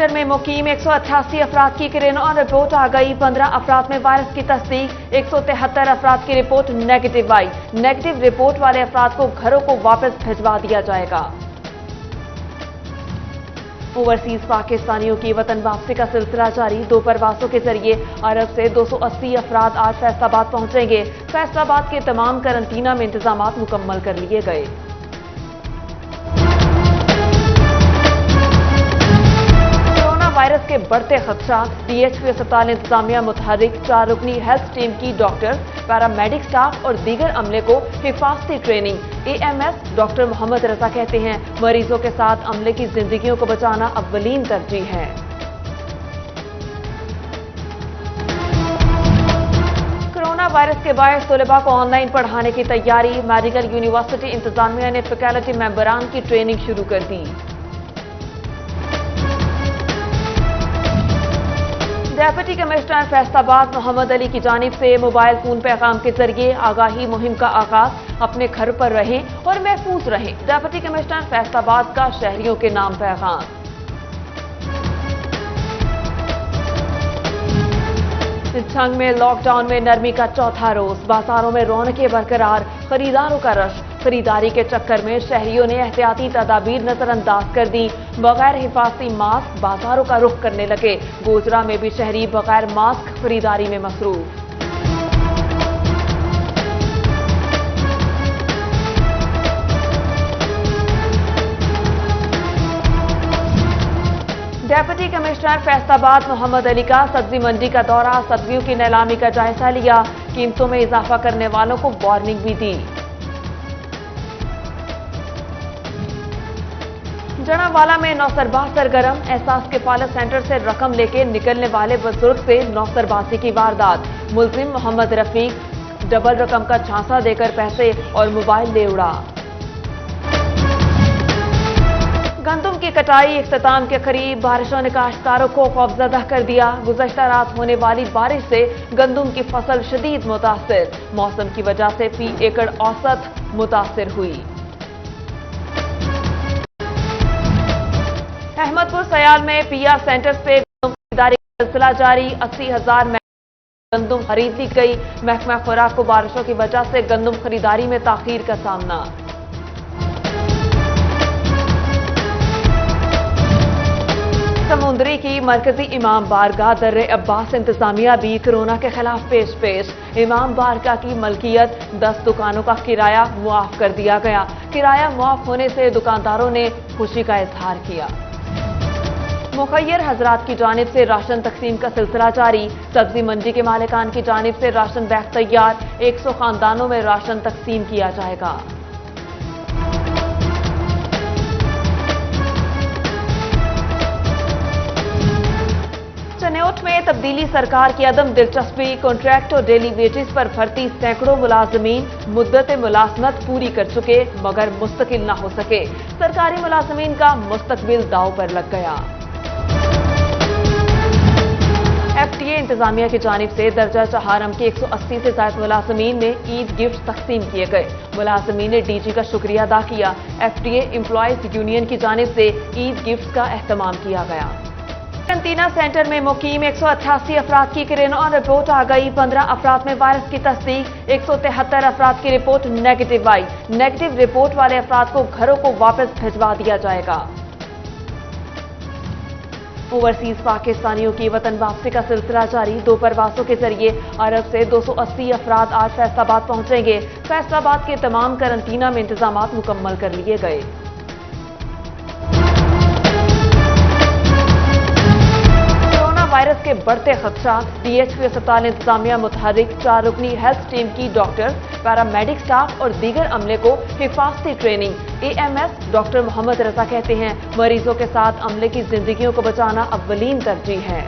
Centre में मुकीम 188 अफराद की कोरोना रिपोर्ट आ गई। 15 अफराद में वायरस की तस्दीक। 173 अफराद की रिपोर्ट नेगेटिव आई। नेगेटिव रिपोर्ट वाले अफराद को घरों को वापस भिजवा दिया जाएगा। ओवरसीज पाकिस्तानियों की वतन वापसी का सिलसिला जारी। 2 परवासों के जरिए अरब से 280 अफराद आज फैसलाबाद पहुंचेंगे। फैसलाबाद के तमाम करंटीना में इंतजाम मुकम्मल कर लिए गए। वायरस के बढ़ते खदशात, DHP अस्पताल इंतजामिया मुतहरिक। 4 रुकनी हेल्थ टीम की डॉक्टर, पैरामेडिक स्टाफ और दीगर अमले को हिफाजती ट्रेनिंग। AMS डॉक्टर मोहम्मद रजा कहते हैं, मरीजों के साथ अमले की जिंदगियों को बचाना अव्वलीन तरजीह है। कोरोना वायरस के बायस तलबा को ऑनलाइन पढ़ाने की तैयारी। मेडिकल यूनिवर्सिटी इंतजामिया ने फैकल्टी मेंबरान की ट्रेनिंग शुरू कर दी। डेप्यूटी कमिश्नर फैसलाबाद मोहम्मद अली की जानिब से मोबाइल फोन पैगाम के जरिए आगाही मुहिम का आगाज। अपने घर पर रहें और महफूज रहें। डेप्यूटी कमिश्नर फैसलाबाद का शहरियों के नाम पैगाम। सिंचंग में लॉकडाउन में नरमी का चौथा रोज। बाजारों में रौनकें बरकरार, खरीदारों का रश। खरीदारी के चक्कर में शहरियों ने एहतियाती तदाबीर नजरअंदाज कर दी। बगैर हिफाजती मास्क बाजारों का रुख करने लगे। गोजरा में भी शहरी बगैर मास्क खरीदारी में मसरूफ। डेप्यूटी कमिश्नर फैसलाबाद मोहम्मद अली का सब्जी मंडी का दौरा। सब्जियों की नीलामी का जायजा लिया। कीमतों में इजाफा करने वालों को वार्निंग भी दी। जनावाला में नौसरबाज सरगर्म। एहसास किफालत सेंटर से रकम लेके निकलने वाले बुजुर्ग से नौसरबाजी की वारदात। मुलजिम मोहम्मद रफीक डबल रकम का झांसा देकर पैसे और मोबाइल ले उड़ा। गंदम की कटाई इख्तिताम के करीब। बारिशों ने काश्तकारों को खौफजदा कर दिया। गुज़श्ता रात होने वाली बारिश से गंदम की फसल शदीद मुतासिर। मौसम की वजह से फी एकड़ औसत मुतासिर हुई। अहमदपुर सयाल में PR सेंटर से गंदम खरीदारी का सिलसिला जारी। 80,000 गंदम खरीद ली गई। महकमा खुराक को बारिशों की वजह से गंदम खरीदारी में ताखीर का सामना। समुंदरी की मरकजी इमाम बारगाह दर्रे अब्बास इंतजामिया भी कोरोना के खिलाफ पेश। इमाम बारगाह की मलकियत 10 दुकानों का किराया मुआफ कर दिया गया। किराया मुआफ होने से दुकानदारों ने खुशी का इजहार किया। मुखय्यर हजरात की जानिब से राशन तकसीम का सिलसिला जारी। सब्जी मंडी के मालिकान की जानिब से राशन बैग तैयार। 100 खानदानों में राशन तकसीम किया जाएगा। चनेौट में तब्दीली सरकार की अदम दिलचस्पी। कॉन्ट्रैक्ट और डेली वेजेस पर भर्ती सैकड़ों मुलाजमीन मुद्दत मुलाजमत पूरी कर चुके मगर मुस्तकिल न हो सके। सरकारी मुलाजमीन का मुस्तकबिल दाव पर लग गया। FTA इंतजामिया की जानिब से दर्जा चहारम के 180 से ज्यादा मुलाजमीन में ईद गिफ्ट तकसीम किए गए। मुलाजमीन ने DG का शुक्रिया अदा किया। FTA एम्प्लॉयज यूनियन की जानिब से ईद गिफ्ट का एहतमाम किया गया। करंटीना सेंटर में मुकीम 188 अफराद की कोरोना रिपोर्ट आ गई। 15 अफराद में वायरस की तस्दीक। 173 अफराद की रिपोर्ट नेगेटिव आई। नेगेटिव रिपोर्ट वाले अफराद को घरों को वापस भिजवा दिया जाएगा। ओवरसीज पाकिस्तानियों की वतन वापसी का सिलसिला जारी। 2 परवासों के जरिए अरब से 280 अफराद आज फैसलाबाद पहुंचेंगे। फैसलाबाद के तमाम करंटीना में इंतजाम मुकम्मल कर लिए गए। वायरस के बढ़ते खदशात, DHP अस्पताल इंतजामिया मुतहरिक। 4 रुकनी हेल्थ टीम की डॉक्टर, पैरामेडिक स्टाफ और दीगर अमले को हिफाजती ट्रेनिंग। AMS डॉक्टर मोहम्मद रजा कहते हैं, मरीजों के साथ अमले की जिंदगियों को बचाना अव्वलीन तरजीह है।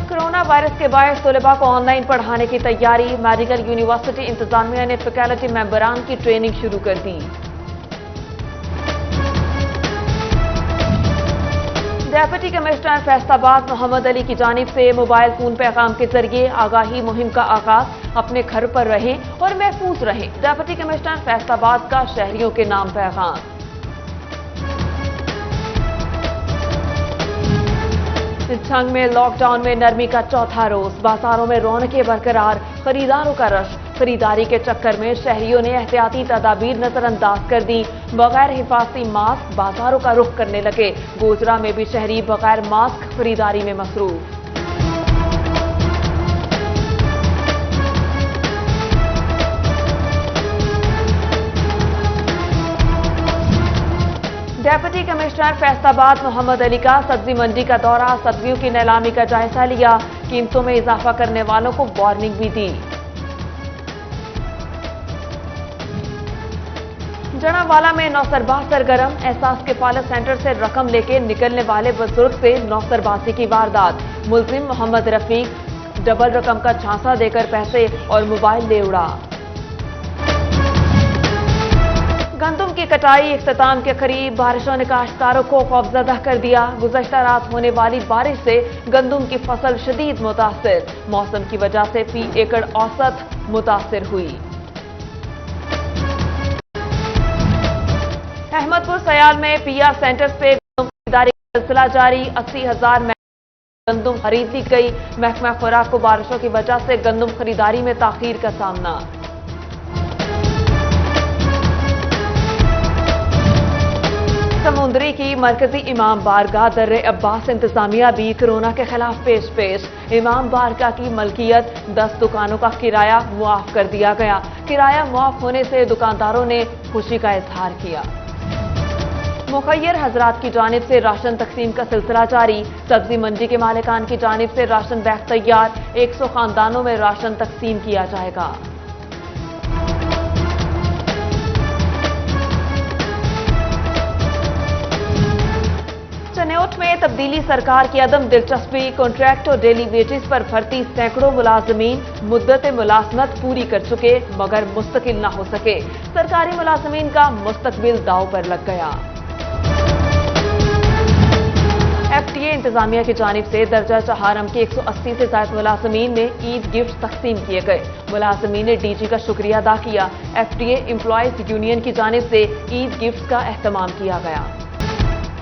कोरोना वायरस के बायस तलबा को ऑनलाइन पढ़ाने की तैयारी। मेडिकल यूनिवर्सिटी इंतजामिया ने फैकल्टी मेंबरान की ट्रेनिंग शुरू कर दी। डेप्यूटी कमिश्नर फैसलाबाद मोहम्मद अली की जानिब से मोबाइल फोन पैगाम के जरिए आगाही मुहिम का आगाज। अपने घर पर रहें और महफूज रहें। डेप्यूटी कमिश्नर फैसलाबाद का शहरियों के नाम पैगाम। छंग में लॉकडाउन में नरमी का चौथा रोज, बाजारों में रौनकें बरकरार, खरीदारों का रश। खरीदारी के चक्कर में शहरियों ने एहतियाती तदाबीर नजरअंदाज कर दी। बगैर हिफाजती मास्क बाजारों का रुख करने लगे। गोजरा में भी शहरी बगैर मास्क खरीदारी में मसरूफ। डेप्यूटी कमिश्नर फैसलाबाद मोहम्मद अली का सब्जी मंडी का दौरा, सब्जियों की नीलामी का जायजा लिया, कीमतों में इजाफा करने वालों को वार्निंग भी दी। जनावाला में नौसरबाज सरगर्म, एहसास किफालत सेंटर से रकम लेके निकलने वाले बुजुर्ग से नौसरबाजी की वारदात। मुलजिम मोहम्मद रफीक डबल रकम का झांसा देकर पैसे और मोबाइल ले उड़ा। गंदुम की कटाई इख्तिताम के करीब, बारिशों ने काश्तकारों को खौफजदा कर दिया। गुज़श्ता रात होने वाली बारिश से गंदुम की फसल शदीद मुतासिर, मौसम की वजह से फी एकड़ औसत मुतासिर हुई। अहमदपुर सयाल में पिया सेंटर्स पे गंदुम खरीदारी का सिलसिला जारी, 80,000 गंदुम खरीद ली गई। महकमा खुराक को बारिशों की वजह से गंदुम खरीदारी में ताखीर का सामना। समुंदरी की मरकजी इमाम बारगाह दर्रे अब्बास इंतजामिया भी कोरोना के खिलाफ पेश। इमाम बारगाह की मलकियत 10 दुकानों का किराया मुआफ कर दिया गया। किराया मुआफ होने से दुकानदारों ने खुशी का इजहार किया। मुखय्यर हजरात की जानिब से राशन तकसीम का सिलसिला जारी, सब्जी मंडी के मालिकान की जानिब से राशन बैग तैयार, 100 खानदानों में राशन तकसीम किया जाएगा। चनेौट में तब्दीली सरकार की अदम दिलचस्पी, कॉन्ट्रैक्ट और डेली वेजेस पर भर्ती सैकड़ों मुलाजमीन मुद्दत मुलाजमत पूरी कर चुके मगर मुस्तकिल न हो सके। सरकारी मुलाजमीन का मुस्तकबिल दाव पर लग गया। एफटीए इंतजामिया की जानिब से दर्जा चहारम के 180 से ज्यादा मुलाजमीन में ईद गिफ्ट तकसीम किए गए। मुलाजमीन ने डीजी का शुक्रिया अदा किया। एफटीए एम्प्लॉयज यूनियन की जानिब से ईद गिफ्ट का एहतमाम किया गया।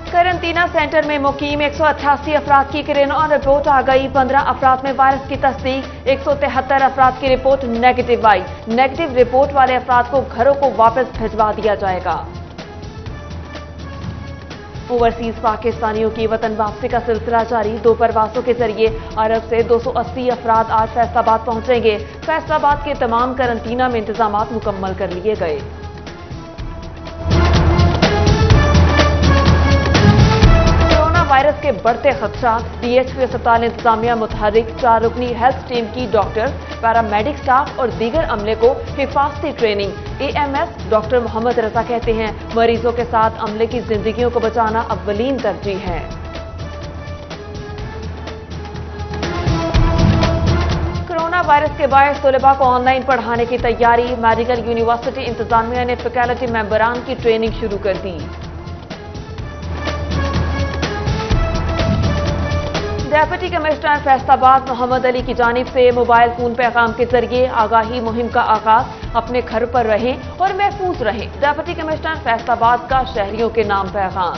करंटीना सेंटर में मुकीम 188 अफराद की कोरोना रिपोर्ट आ गई। 15 अफराद में वायरस की तस्दीक, 173 अफराद की रिपोर्ट नेगेटिव आई। नेगेटिव रिपोर्ट वाले अफराद को घरों को वापस भिजवा दिया जाएगा। ओवरसीज पाकिस्तानियों की वतन वापसी का सिलसिला जारी, 2 परवासों के जरिए अरब से 280 अफराद आज फैसलाबाद पहुंचेंगे। फैसलाबाद के तमाम करंटीना में इंतजाम मुकम्मल कर लिए गए। वायरस के बढ़ते खदशात, डीएचपी अस्पताल इंतजामिया मुतहरिक 4 रुकनी हेल्थ टीम की डॉक्टर, पैरामेडिक स्टाफ और दीगर अमले को हिफाजती ट्रेनिंग। एएमएस डॉक्टर मोहम्मद रजा कहते हैं, मरीजों के साथ अमले की जिंदगियों को बचाना अव्वलीन तरजीह है। कोरोना वायरस के बायस तलबा को ऑनलाइन पढ़ाने की तैयारी, मेडिकल यूनिवर्सिटी इंतजामिया ने फैकल्टी मेंबरान की ट्रेनिंग शुरू कर दी। डेप्यूटी कमिश्नर फैसलाबाद मोहम्मद अली की जानिब से मोबाइल फोन पैगाम के जरिए आगाही मुहिम का आगाज, अपने घर पर रहें और महफूज रहें। डेप्यूटी कमिश्नर फैसलाबाद का शहरियों के नाम पैगाम।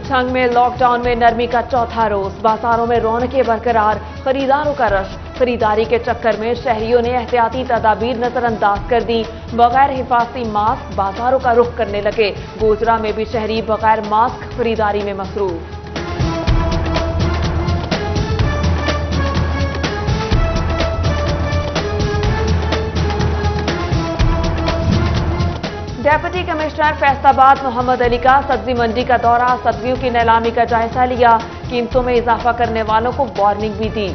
छंग में लॉकडाउन में नरमी का चौथा रोज, बाजारों में रौनकें बरकरार, खरीदारों का रश। खरीदारी के चक्कर में शहरियों ने एहतियाती तदाबीर नजरअंदाज कर दी। बगैर हिफाजती मास्क बाजारों का रुख करने लगे। गोजरा में भी शहरी बगैर मास्क खरीदारी में मसरूफ। डेप्यूटी कमिश्नर फैसलाबाद मोहम्मद अली का सब्जी मंडी का दौरा, सब्जियों की नीलामी का जायजा लिया, कीमतों में इजाफा करने वालों को वार्निंग भी दी।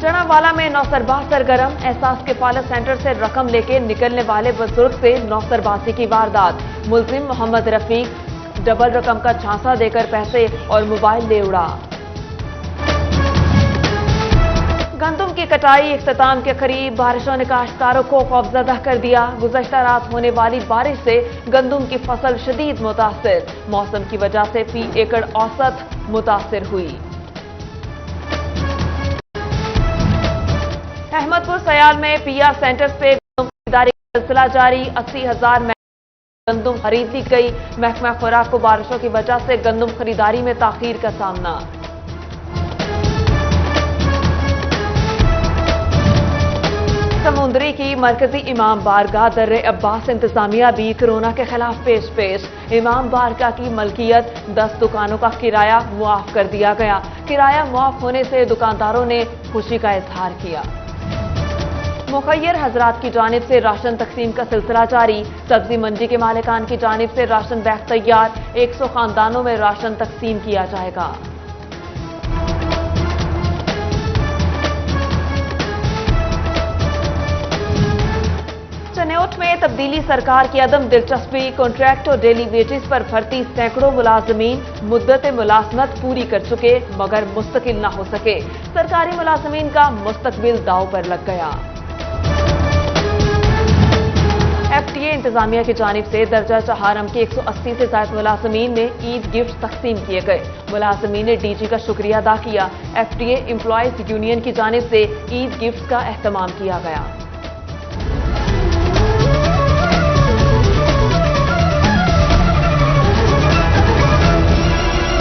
जनावाला में नौसरबाज सरगर्म, एहसास किफालत सेंटर से रकम लेके निकलने वाले बुजुर्ग से नौसरबाजी की वारदात। मुलजिम मोहम्मद रफीक डबल रकम का झांसा देकर पैसे और मोबाइल ले उड़ा। गंदुम की कटाई इख्तिताम के करीब, बारिशों ने काश्तकारों को खौफजदा कर दिया। गुज़श्ता रात होने वाली बारिश से गंदुम की फसल शदीद मुतासिर, मौसम की वजह से फी एकड़ औसत मुतासिर हुई। अहमदपुर सयाल में पिया सेंटर्स पे खरीदारी का सिलसिला जारी, 80,000 गंदम खरीद ली गई। महकमा खुराक को बारिशों की वजह से गंदम खरीदारी में ताखीर का सामना। समुंदरी की मरकजी इमाम बारगाह दर्रे अब्बास इंतजामिया भी कोरोना के खिलाफ पेश। इमाम बारगाह की मलकियत 10 दुकानों का किराया मुआफ कर दिया गया। किराया मुआफ होने से दुकानदारों ने खुशी का इजहार किया। मुखय्यर हजरात की जानिब से राशन तकसीम का सिलसिला जारी, सब्जी मंडी के मालिकान की जानिब से राशन बैग तैयार, 100 खानदानों में राशन तकसीम किया जाएगा। चनेौट में तब्दीली सरकार की अदम दिलचस्पी, कॉन्ट्रैक्ट और डेली वेजेस पर भर्ती सैकड़ों मुलाजमीन मुद्दत मुलाजमत पूरी कर चुके मगर मुस्तकिल न हो सके। सरकारी मुलाजमीन का मुस्तकबिल दाव पर लग गया। FTA इंतजामिया की जानिब से दर्जा चहारम के 180 से ज्यादा मुलाजमीन में ईद गिफ्ट तकसीम किए गए। मुलाजमीन ने DG का शुक्रिया अदा किया। FTA एम्प्लॉयज यूनियन की जानिब से ईद गिफ्ट का एहतमाम किया गया।